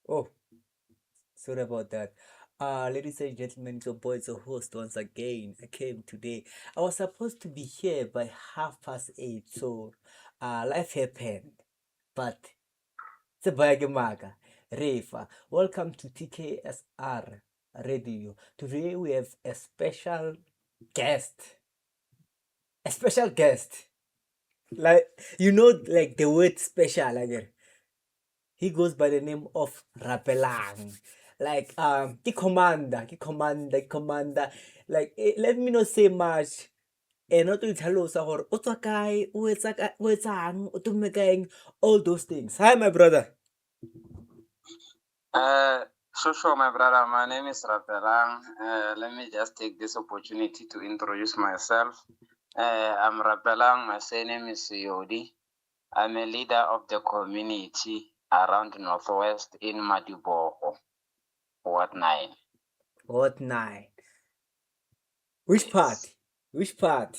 Oh, sorry about that. Ladies and gentlemen, your boy is the host once again. I came today. I was supposed to be here by 8:30, so life happened. But Sebayagemaga, Refa, welcome to TKSR Radio. Today we have a special guest. A special guest. Like like the word special again. He goes by the name of Rapelang. Like ke commander. Like let me not say much. Not to tlhalosa gore o tswa kae, o etsang, o tumme kaeng, all those things. Hi my brother. Sure, my brother. My name is Rapelang. Let me just take this opportunity to introduce myself. I'm Rapelang. My surname is Yodi. I'm a leader of the community around Northwest in Madiboko, Ward 9. What 9? Which part? Which part?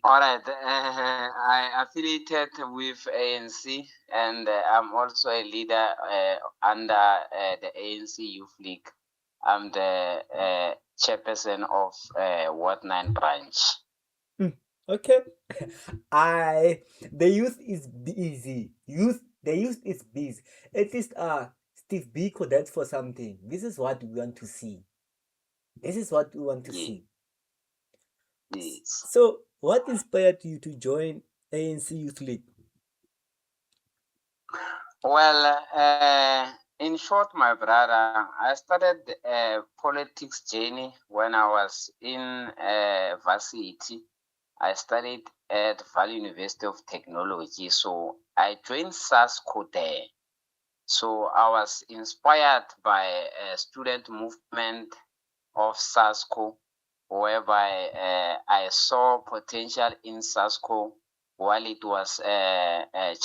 All right. I affiliated with ANC, and I'm also a leader under the ANC Youth League. I'm the chairperson of Ward 9 branch. Okay. The youth is busy. The youth is busy. At least Steve Biko that's for something. This is what we want to see. This is what we want to see. Yes. So, what inspired you to join ANC Youth League? Well, in short, my brother, I started a politics journey when I was in varsity. I studied at Valley University of Technology, so I joined SASCO there. So I was inspired by a student movement of SASCO, whereby I saw potential in SASCO while it was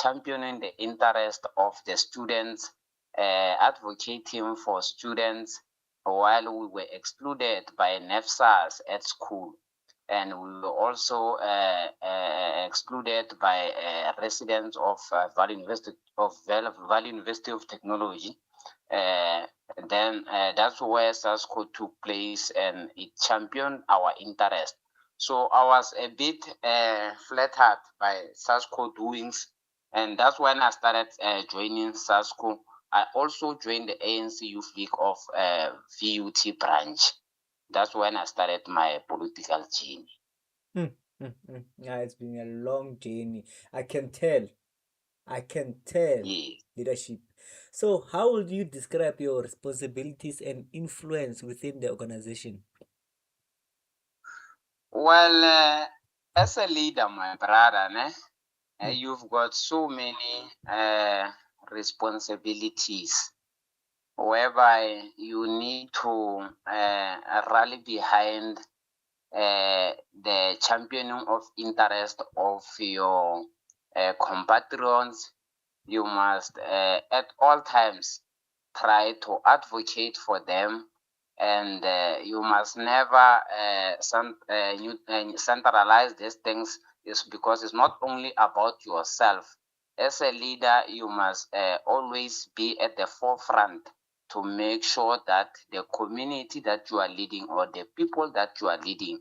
championing the interest of the students, advocating for students while we were excluded by NEFSAS at school. And we were also excluded by residents of Valley University of Technology. Then that's where SASCO took place and it championed our interest. So I was a bit flattered by SASCO doings, and that's when I started joining SASCO. I also joined the ANC Youth League of VUT branch. That's when I started my political journey. Yeah, it's been a long journey. I can tell. Yeah. Leadership. So, how would you describe your responsibilities and influence within the organization? Well, as a leader, my brother, you've got so many responsibilities whereby you need to rally behind the championing of interest of your compatriots. You must at all times try to advocate for them, and you must never centralize these things. Is because it's not only about yourself. As a leader, you must always be at the forefront to make sure that the community that you are leading or the people that you are leading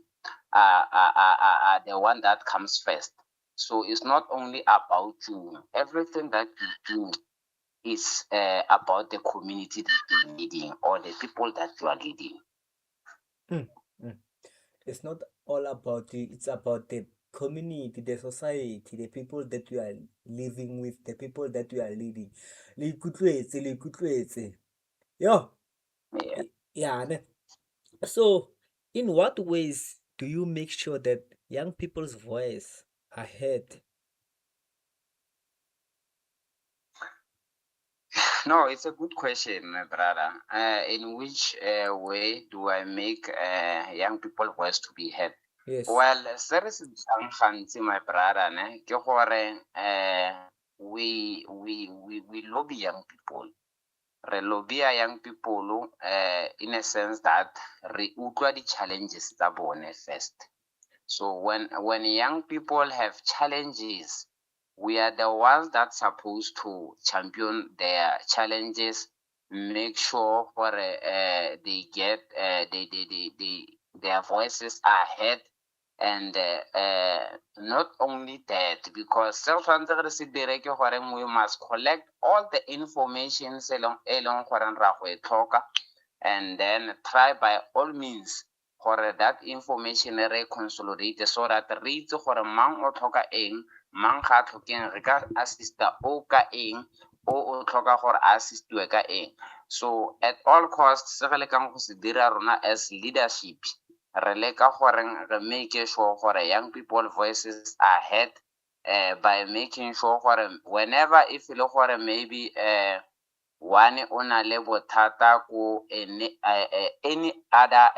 are the one that comes first. So it's not only about you. Everything that you do is about the community that you're leading or the people that you are leading. It's not all about you, it's about the community, the society, the people that you are living with, the people that you are leading. Le ikutlwetse. Yo, Yeah. yeah. So, in what ways do you make sure that young people's voice are heard? No, it's a good question, my brother. In which way do I make young people voice to be heard? Yes. Well, se re se ntshang gantsi, my brother, ke gore we lobby young people. Re lobby young people in a sense that re utlwa di-challenges tsa bone first. So when young people have challenges, we are the ones that's supposed to champion their challenges, make sure for they get their voices are heard, and not only that, because we must collect all the information and then try by all means gore that information re consolidate so that re itse gore mang o tlhoka eng, mang ga tlhokeng re ka assista o ka eng, o tlhoka gore assistiwe ka eng. So at all costs se re lekang go se dira rona as leadership, re leka gore re make sure gore young people voices are heard by making sure gore whenever if le gore maybe one o na le bothata ko any other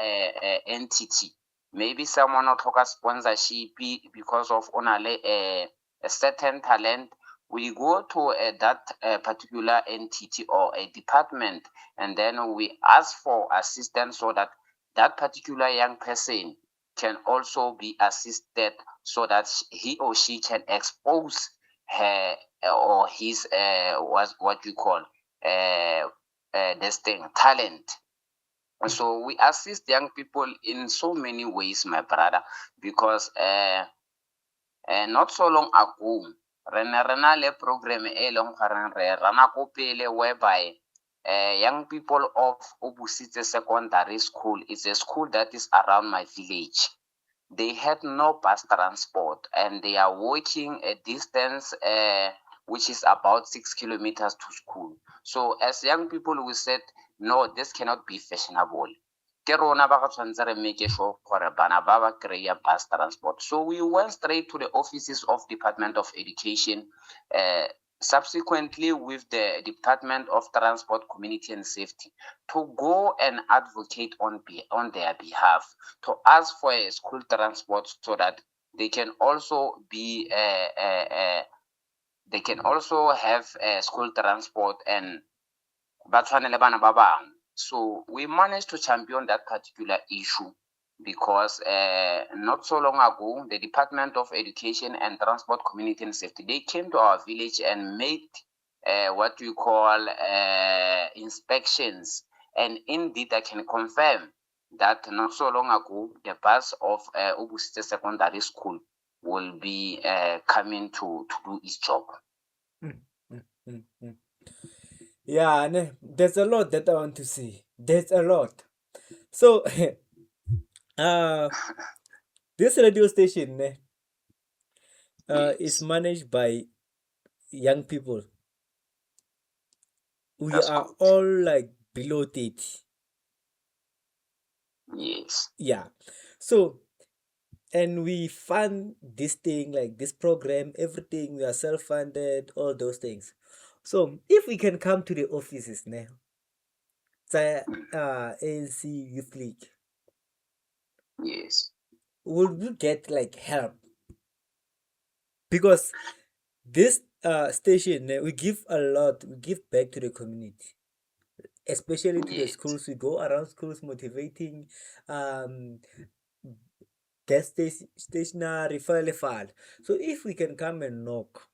entity, maybe someone o tlhoka sponsorship because of o na le a certain talent, we go to that particular entity or a department, and then we ask for assistance so that that particular young person can also be assisted so that he or she can expose her or his what you call this thing talent. So we assist young people in so many ways, my brother, because not so long ago re na le program e leng gore re rana ko pele whereby young people of Obusitse Secondary School, it's a school that is around my village. They had no bus transport and they are walking a distance which is about 6 kilometers to school. So as young people, we said, no, this cannot be fashionable. Ke rona ba go tshwantse re make sure gore bana ba ba kry-a bus transport. So we went straight to the offices of Department of Education, subsequently with the Department of Transport, Community and Safety, to go and advocate on their behalf, to ask for a school transport so that they can also be they can also have school transport and ba tshwane le bana ba bang. So we managed to champion that particular issue because not so long ago, the Department of Education and Transport, Community and Safety, they came to our village and made what we call inspections. And indeed, I can confirm that not so long ago, the bus of Obusitse Secondary School will be coming to do its job. Yeah, there's a lot that I want to see. There's a lot. So, this radio station is managed by young people. We That's are good. all like below 30. Yes. Yeah. So, and we fund this thing, like this program, everything, we are self-funded, all those things. So, if we can come to the offices now, the ANC Youth League, Yes. will we get like help? Because this station, we give a lot, we give back to the community, especially to the Yes. schools. We go around schools motivating, guest stationery, file. So if we can come and knock,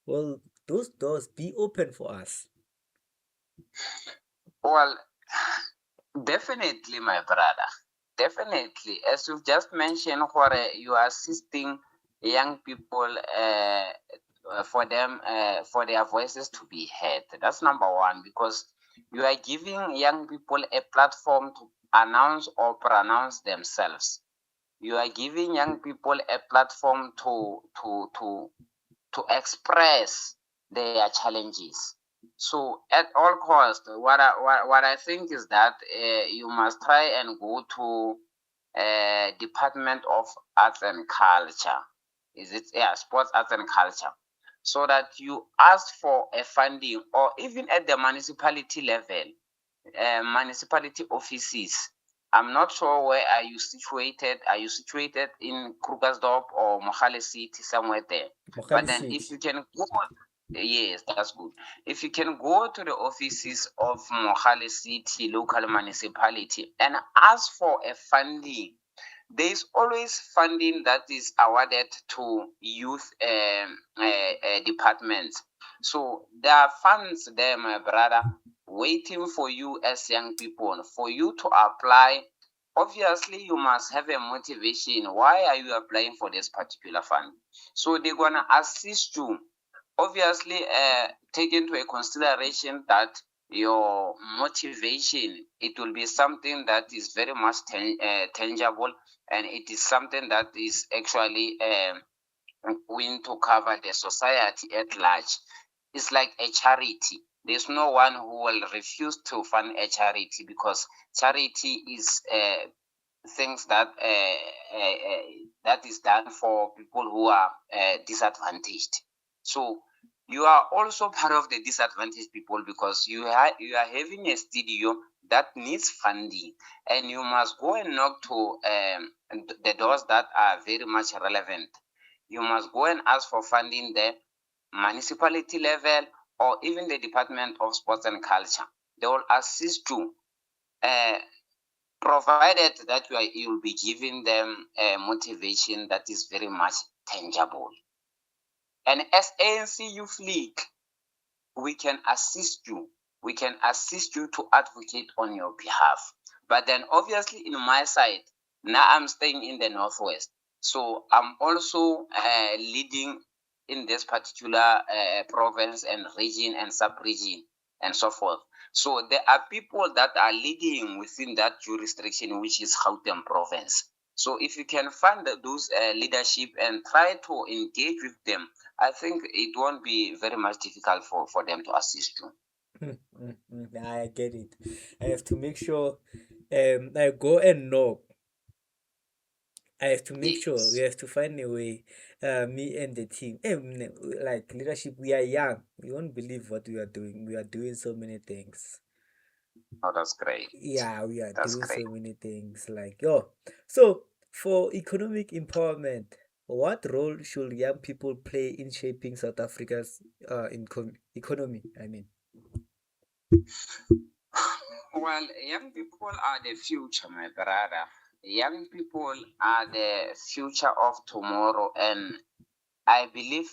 well, those doors be open for us. Well, definitely, my brother. Definitely. As you've just mentioned, where you are assisting young people for them for their voices to be heard. That's number one, because you are giving young people a platform to announce or pronounce themselves. You are giving young people a platform to express their challenges. So at all costs, what I think is that you must try and go to Department of Arts and Culture. Is it Sports Arts and Culture? So that you ask for a funding, or even at the municipality level, municipality offices. I'm not sure where are you situated. Are you situated in Krugersdorp or Mohale City, somewhere there? But then if you can go, yes, that's good. If you can go to the offices of Mohale City local municipality and ask for a funding, there is always funding that is awarded to youth departments. So there are funds there, my brother, waiting for you as young people, for you to apply. Obviously, you must have a motivation. Why are you applying for this particular fund? So they're gonna assist you. Obviously, take into a consideration that your motivation, it will be something that is very much tangible, and it is something that is actually going to cover the society at large. It's like a charity. There's no one who will refuse to fund a charity, because charity is things that is done for people who are disadvantaged. So you are also part of the disadvantaged people, because you are having a studio that needs funding, and you must go and knock to the doors that are very much relevant. You must go and ask for funding the municipality level, or even the Department of Sports and Culture. They will assist you, provided that you will be giving them a motivation that is very much tangible. And as ANC Youth League, we can assist you. We can assist you to advocate on your behalf. But then obviously in my side, now I'm staying in the Northwest. So I'm also leading in this particular province and region and sub-region and so forth. So there are people that are leading within that jurisdiction, which is Gauteng province. So if you can find those leadership and try to engage with them, I think it won't be very much difficult for them to assist you. I get it. I have to make sure I go and knock. I have to make sure we Yes. have to find a way, me and the team. Like leadership, we are young. You won't believe what we are doing. We are doing so many things. Oh, that's great. Yeah, we are That's doing great. so many things. Like, yo. So, for economic empowerment, what role should young people play in shaping South Africa's economy? I mean. Well, young people are the future, my brother. Young people are the future of tomorrow, and I believe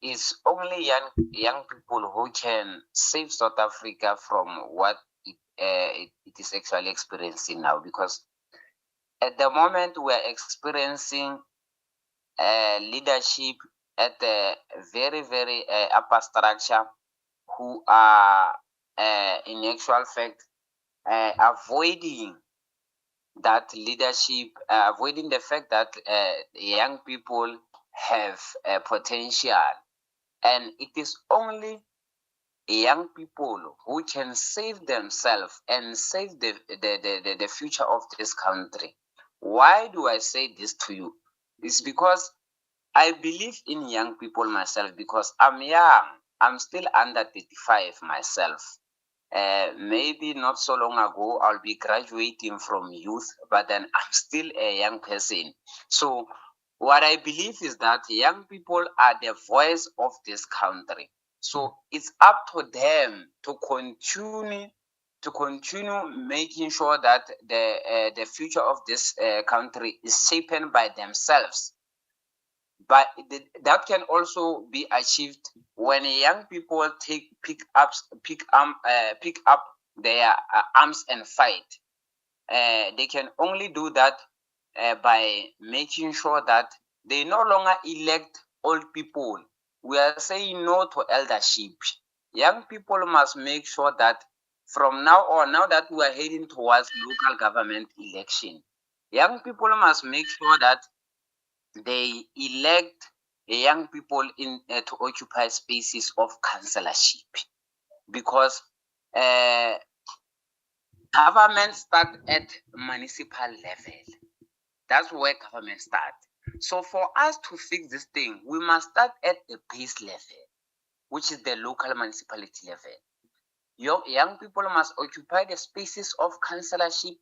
it's only young people who can save South Africa from what it is actually experiencing now. Because at the moment we are experiencing leadership at a very, very upper structure, who are in actual fact avoiding that leadership, avoiding the fact that young people have potential. And it is only young people who can save themselves and save the future of this country. Why do I say this to you? It's because I believe in young people myself, because I'm young. I'm still under 35 myself. Maybe not so long ago, I'll be graduating from youth, but then I'm still a young person. So, what I believe is that young people are the voice of this country. So, it's up to them to continue making sure that the future of this country is shaped by themselves. But that can also be achieved when young people pick up their arms and fight. They can only do that by making sure that they no longer elect old people. We are saying no to eldership. Young people must make sure that from now on, now that we are heading towards local government election, young people must make sure that they elect young people in to occupy spaces of councillorship, because uh, government start at municipal level. That's where government start. So for us to fix this thing, we must start at the base level, which is the local municipality level. Young people must occupy the spaces of councillorship,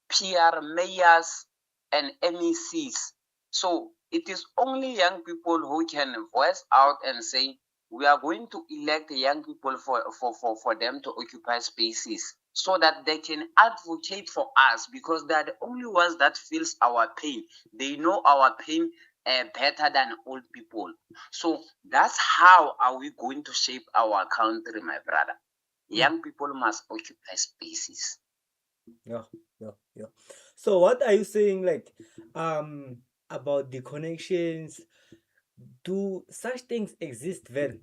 PR, mayors, and MECs. So it is only young people who can voice out and say, we are going to elect young people for them to occupy spaces so that they can advocate for us, because they are the only ones that feels our pain. They know our pain better than old people. So that's how are we going to shape our country, my brother. Young people must occupy spaces. Yeah, yeah, yeah. So what are you saying, like, about the connections? Do such things exist then?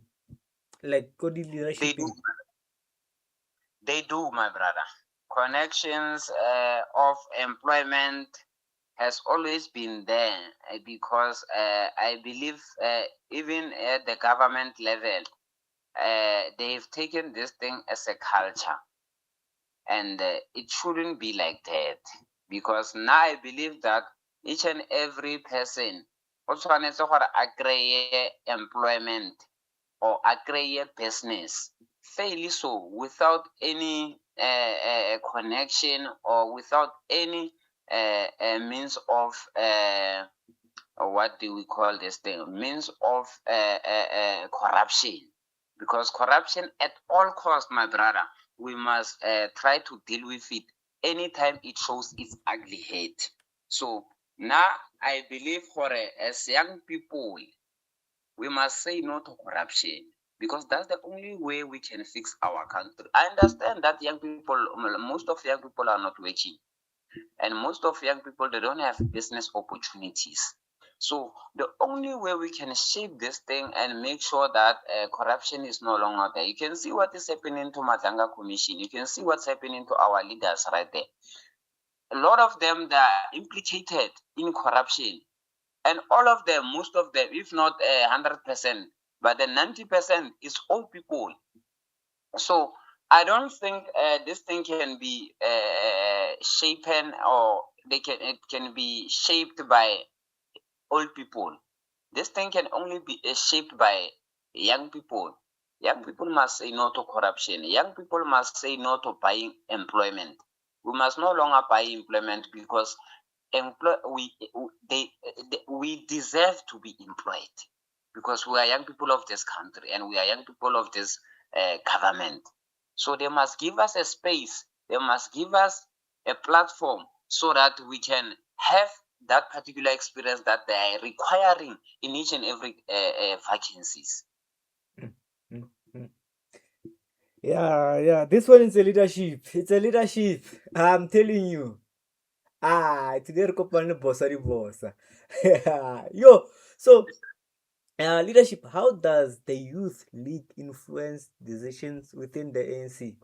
Like good They do. leadershiping? They do, my brother. Connections of employment has always been there, because I believe even at the government level, they've taken this thing as a culture, and it shouldn't be like that, because now I believe that each and every person o tshwanetse gore a kry-e employment or a kry-e business fairly so, without any connection or without any means of what do we call this thing? Means of corruption. Because corruption at all costs, my brother, we must try to deal with it anytime it shows its ugly head. So now I believe for as young people, we must say no to corruption, because that's the only way we can fix our country. I understand that young people, most of young people are not working, and most of young people, they don't have business opportunities. So the only way we can shape this thing and make sure that corruption is no longer there. You can see what is happening to Matanga Commission. You can see what's happening to our leaders right there. A lot of them, they are implicated in corruption, and all of them, most of them, if not 100%, but then 90% is old people. So I don't think this thing can be shapen, or it can be shaped by old people. This thing can only be shaped by young people. Young people must say no to corruption. Young people must say no to buying employment. We must no longer buy employment, because we deserve to be employed, because we are young people of this country and we are young people of this government. So they must give us a space, they must give us a platform, so that we can have that particular experience that they are requiring in each and every vacancies. Mm, mm, mm. Yeah, yeah. This one is a leadership. It's a leadership. I'm telling you. Today re kopane bossa di bossa. Yo, so leadership. How does the youth league influence decisions within the ANC?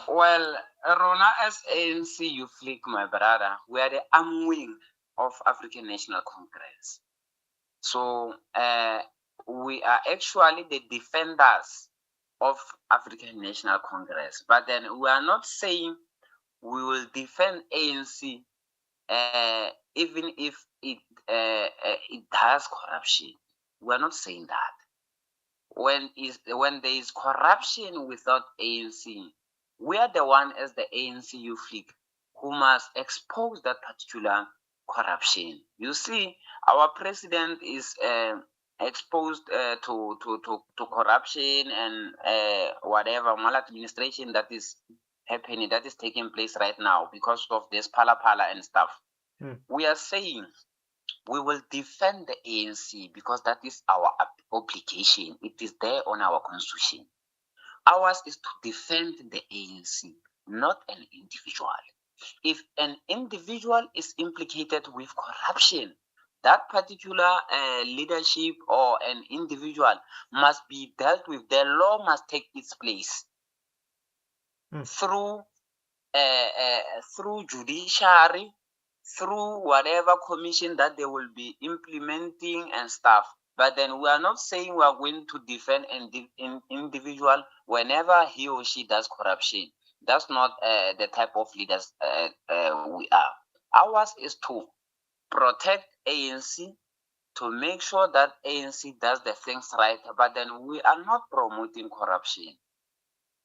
Well, Rona as ANC Youth League, my brother, we are the arm wing of African National Congress. So we are actually the defenders of African National Congress. But then we are not saying we will defend ANC even if it has corruption. We are not saying that. When there is corruption without ANC, we are the one as the ANC Youth League who must expose that particular corruption. You see, our president is exposed to corruption and whatever maladministration that is happening, that is taking place right now because of this pala and stuff. We are saying we will defend the ANC because that is our obligation. It is there on our constitution. Ours is to defend the ANC, not an individual. If an individual is implicated with corruption, that particular leadership or an individual must be dealt with. The law must take its place through judiciary, through whatever commission that they will be implementing and stuff. But then we are not saying we are going to defend an individual whenever he or she does corruption. That's not the type of leaders we are. Ours is to protect ANC, to make sure that ANC does the things right, but then we are not promoting corruption.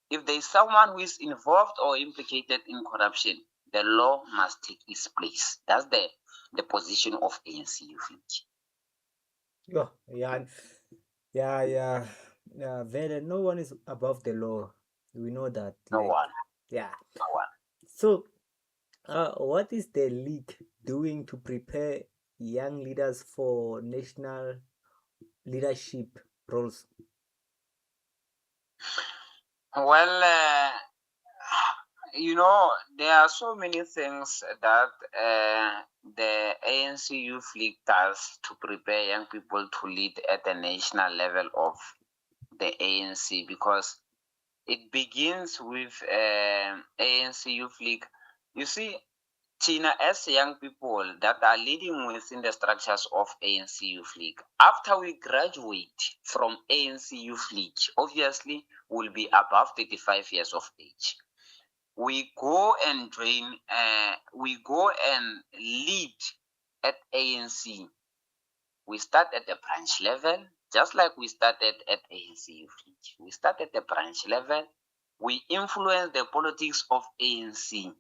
If there is someone who is involved or implicated in corruption, the law must take its place. That's the position of ANC, you think. Yeah, yeah, yeah. Vele, no one is above the law. We know that. No Like, one, yeah. no one. So, what is the league doing to prepare young leaders for national leadership roles? Well, there are so many things that the ANC Youth League does to prepare young people to lead at the national level of the ANC, because it begins with ANC Youth League. You see, Tina, as young people that are leading within the structures of ANC Youth League, after we graduate from ANC Youth League, obviously we'll be above 35 years of age. We go and lead at ANC. We start at the branch level, just like we started at ANC Youth League. We start at the branch level, we influence the politics of ANC.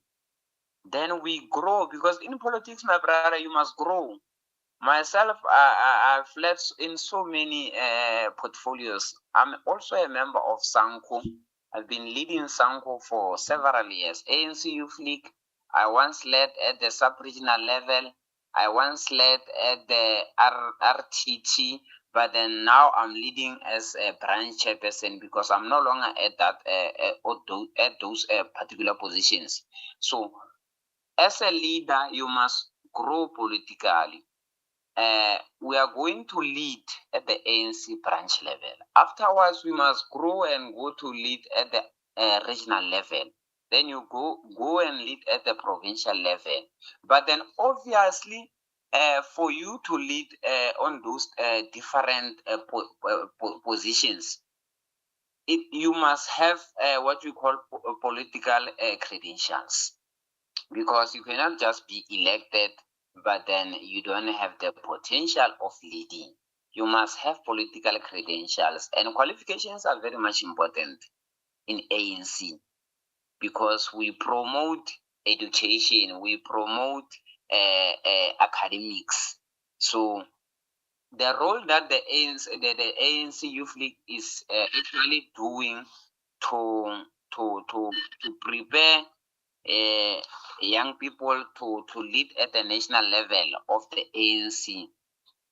Then we grow, because in politics, my brother, you must grow. Myself, I've led in so many portfolios. I'm also a member of Sanko. I've been leading Sanko for several years. ANC Youth League, I once led at the sub-regional level. I once led at the RTT, but then now I'm leading as a branch chairperson, because I'm no longer at that at those particular positions. So, as a leader, you must grow politically. We are going to lead at the ANC branch level. Afterwards, we must grow and go to lead at the regional level. Then you go and lead at the provincial level. But then, obviously, for you to lead on those different positions, you must have what we call political credentials, because you cannot just be elected but then you don't have the potential of leading. You must have political credentials, and qualifications are very much important in ANC, because we promote education, we promote academics. So the role that the ANC Youth League is actually doing to to prepare young people to lead at the national level of the ANC.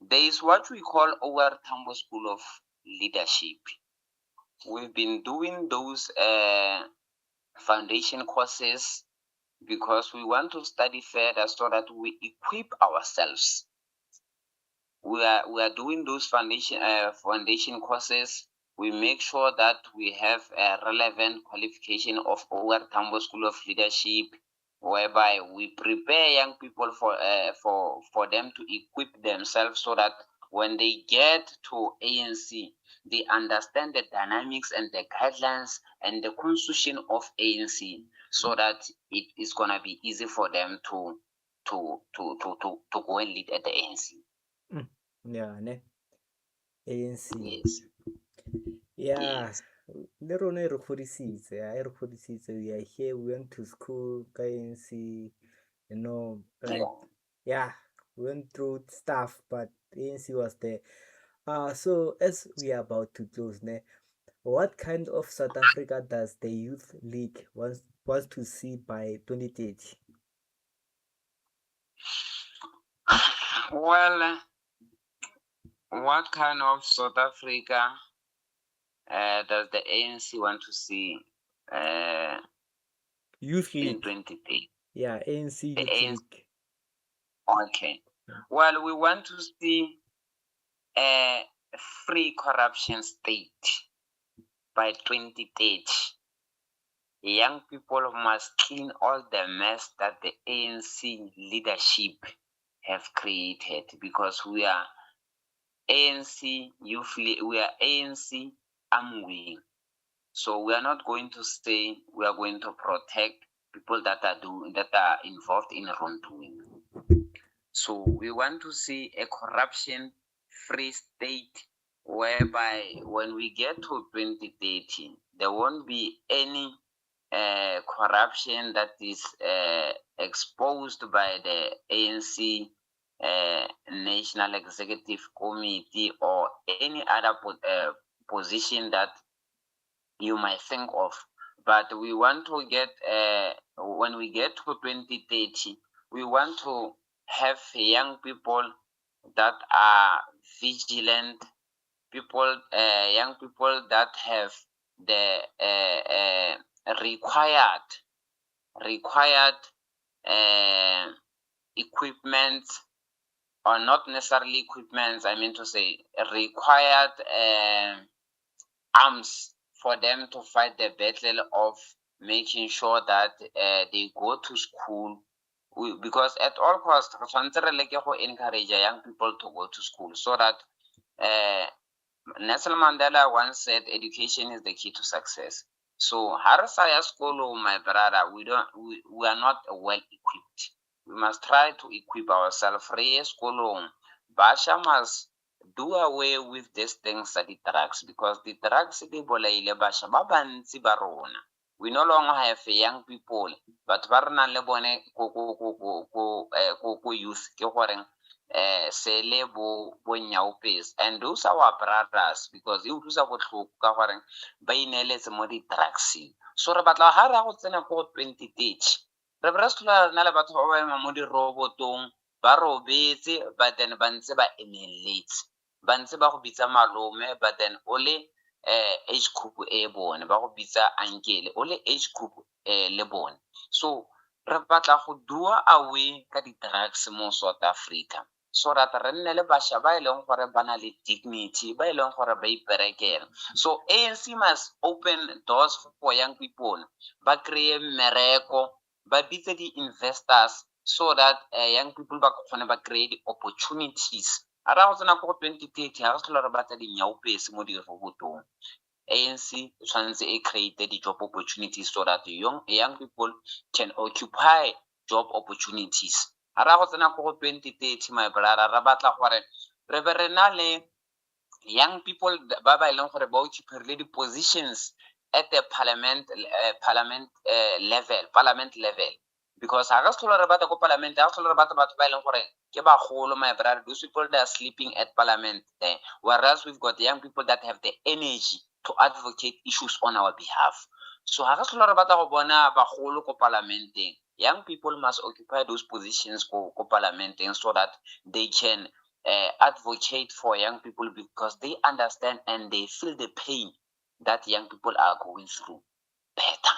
There is what we call our Tambo School of Leadership. We've been doing those foundation courses because we want to study further so that we equip ourselves. We are doing those foundation courses. We make sure that we have a relevant qualification of our Tambo School of Leadership, whereby we prepare young people for them to equip themselves so that when they get to ANC, they understand the dynamics and the guidelines and the constitution of ANC, so that it is gonna be easy for them to go and lead at the ANC. Yeah, ne? ANC. Yes. Yeah. Yes. Le rona e re godisitse, we are here, we went to school ka ANC, like, yeah, we went through stuff, but ANC was there. So as we are about to close, what kind of South Africa does the Youth League wants to see by 2030? Well, what kind of South Africa does the ANC want to see Youth in League. 2030? Yeah, ANC The Youth ANC. League. Okay. Well, we want to see a free corruption state by 2030. Young people must clean all the mess that the ANC leadership have created, because we are ANC Youth League, we are ANC Amway. So we are not going to say we are going to protect people that are involved in wrongdoing. So we want to see a corruption-free state, whereby when we get to 2030, there won't be any corruption that is exposed by the ANC National Executive Committee or any other position that you might think of. But we want to get, when we get to 2030, we want to have young people that are vigilant, people, young people that have the required equipment, or not necessarily equipment, I mean to say required arms for them to fight the battle of making sure that they go to school. Because at all costs, we encourage young people to go to school so that Nelson Mandela once said education is the key to success. So Harasaya School, my brother, we are not well equipped. We must try to equip ourselves. Free school, Basha must do away with these things at the drugs, because the drugs di bolaile basha ba bantsi ba rona. We no longer have young people, but ba re nang le bone ko youth ke goreng sele bo nyaupes, and those are our brothers, because e utlwisa botlhoko ka gore ba ineeletse mo di-drugsing. So re batla ga re go tsena ko 2030 re be re se na le batho ba ba ema mo dirobotong ba robetse, but then ba ntse ba emeletse, ba ntse ba go bitsa malome, but then o le age group e bone ba go bitsa ankele, o le age group le bone. So re batla go dua away ka di-drugs mo South Africa, so that re nne le bašwa ba e leng gore ba na le dignity, ba e leng gore ba iperekela. So ANC must open doors for young people, ba kry-e mmereko, ba bitse di-investors, so that young people ba kgone ba kry-e di-opportunities. A ra go tsena ko 2030 ga re tlhole re batla dinyaupesi mo dirobotong. ANC tshwanetse e create di-job opportunities so that young people can occupy job opportunities. A ra go tsena ko 2030, my brother, ra batla gore re be re na le young people ba ba e leng gore ba occupy di-positions at the parliament level, because ga re se tlhole re batla ko parliament, ga re tlhole re batla batho ba e leng gore ke bagolo, my brother. Those people that are sleeping at parliament there, whereas we've got young people that have the energy to advocate issues on our behalf. So ga re se tlhole re batla go bona bagolo ko parlamenteng. Young people must occupy those positions ko parlamenteng, so that they can advocate for young people, because they understand and they feel the pain that young people are going through better.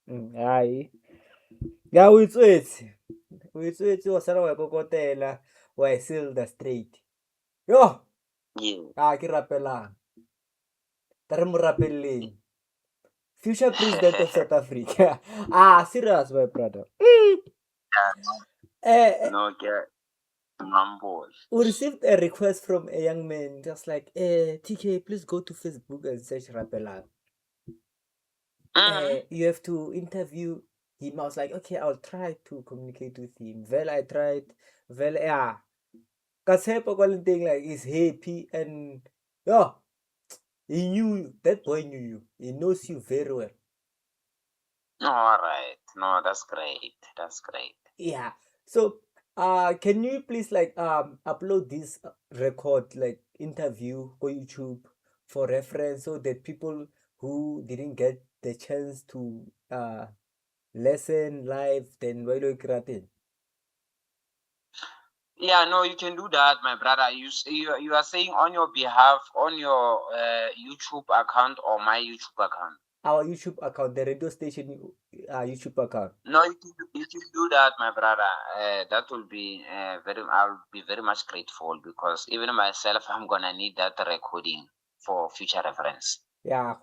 Hayi ya o itswetse wa sala wa kokotela wa seal the straight yo ke rapelang ta re mo rapelleng future president of South Africa. Serious, my brother. No, we received a request from a young man, just like, TK, please go to Facebook and search Rapelang. You have to interview him. I was like, okay, I'll try to communicate with him. Well, I tried. Well, yeah. Kasepo thing like is happy, and he knew you. That boy knew you. He knows you very well. All right. No, that's great. That's great. Yeah. So can you please like upload this record, like interview on YouTube for reference, so that people who didn't get the chance to listen live then while you're Yeah, no, you can do that, my brother. You are saying on your behalf, on your YouTube account or my YouTube account? Our YouTube account, the radio station YouTube account. No, you can do that, my brother. That will be I'll be very much grateful, because even myself, I'm gonna need that recording for future reference. Yeah,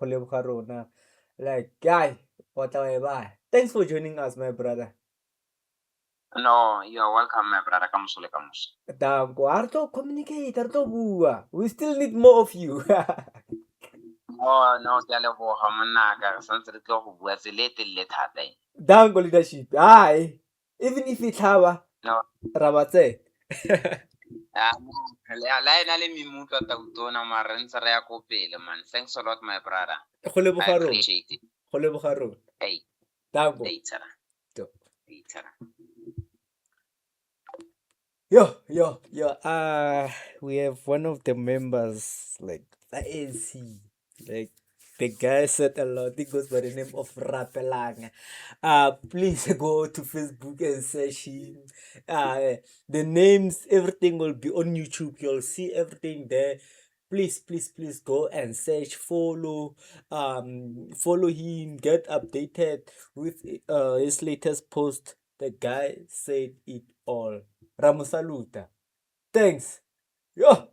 like guy, bye. Thanks for joining us, my brother. No, you are welcome, my brother. Communicate, we still need more of you. Oh, no, ke a leboga monna ka re santse re tlo go bua tsele telele thata. Dango leadership. Hi. Even if it's Hava, no, Rabatse. la ena le memutla tautona mara re ntse re ya ko pele, man. Thanks a lot, my brother. I appreciate it. Hey. Dango. Later. Yo. We have one of the members, like the ANC, like the guy said a lot. He goes by the name of Rapelang. Please go to Facebook and search him. The names, everything will be on YouTube. You'll see everything there. Please go and search, follow him, get updated with his latest post. The guy said it all. Ramusaluta. Thanks. Yo.